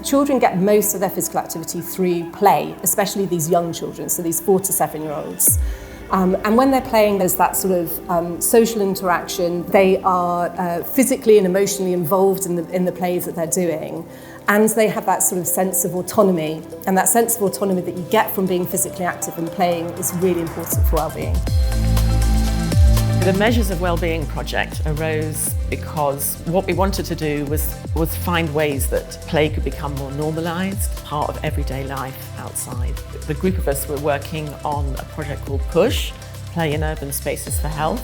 Children get most of their physical activity through play, especially these young children, so these 4 to 7-year-olds. And when they're playing, there's that sort of social interaction. They are physically and emotionally involved in the plays that they're doing. And they have that sort of sense of autonomy. And that sense of autonomy that you get from being physically active and playing is really important for well-being. The Measures of Wellbeing project arose because what we wanted to do was find ways that play could become more normalised, part of everyday life outside. The group of us were working on a project called PUSH, Play in Urban Spaces for Health,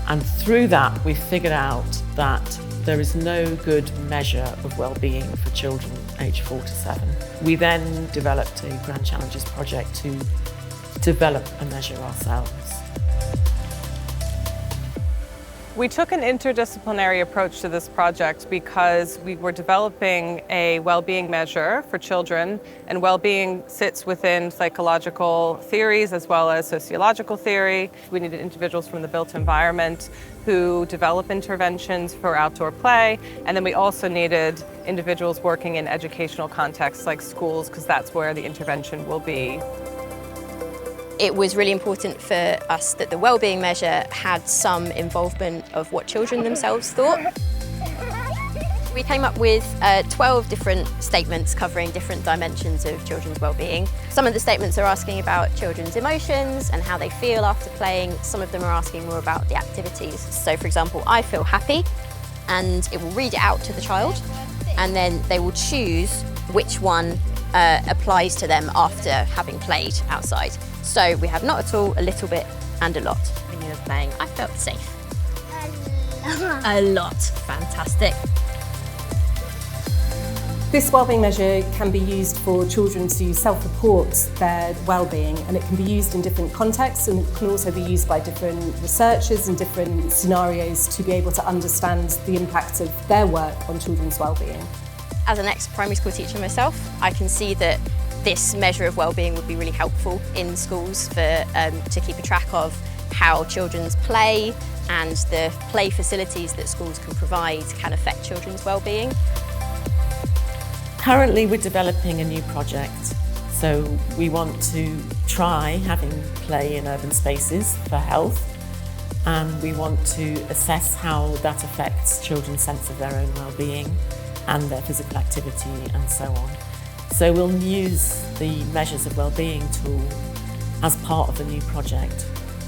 and through that we figured out that there is no good measure of well-being for children aged 4 to 7. We then developed a Grand Challenges project to develop a measure ourselves. We took an interdisciplinary approach to this project because we were developing a well-being measure for children, and well-being sits within psychological theories as well as sociological theory. We needed individuals from the built environment who develop interventions for outdoor play, and then we also needed individuals working in educational contexts like schools, because that's where the intervention will be. It was really important for us that the wellbeing measure had some involvement of what children themselves thought. We came up with 12 different statements covering different dimensions of children's wellbeing. Some of the statements are asking about children's emotions and how they feel after playing. Some of them are asking more about the activities. So for example, I feel happy, and it will read it out to the child, and then they will choose which one applies to them after having played outside. So we have not at all, a little bit, and a lot. When you were playing, I felt safe. A lot. Fantastic. This wellbeing measure can be used for children to self-report their well-being, and it can be used in different contexts, and it can also be used by different researchers and different scenarios to be able to understand the impact of their work on children's well-being. As an ex-primary school teacher myself, I can see that this measure of wellbeing would be really helpful in schools to keep a track of how children's play and the play facilities that schools can provide can affect children's wellbeing. Currently we're developing a new project, so we want to try having play in urban spaces for health, and we want to assess how that affects children's sense of their own well-being and their physical activity and so on. So we'll use the Measures of Wellbeing tool as part of the new project.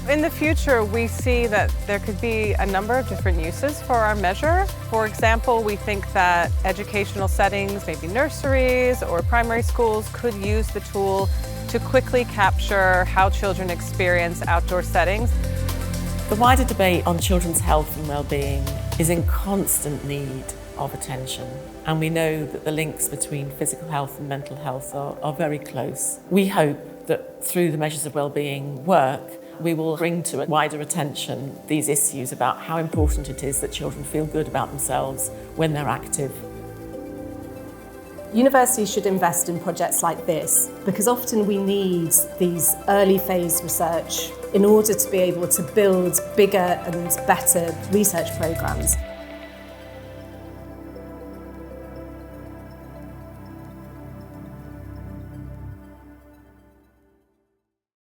In the future, we see that there could be a number of different uses for our measure. For example, we think that educational settings, maybe nurseries or primary schools, could use the tool to quickly capture how children experience outdoor settings. The wider debate on children's health and well-being is in constant need of attention, and we know that the links between physical health and mental health are very close. We hope that through the Measures of Wellbeing work, we will bring to a wider attention these issues about how important it is that children feel good about themselves when they're active. Universities should invest in projects like this because often we need these early phase research in order to be able to build bigger and better research programmes.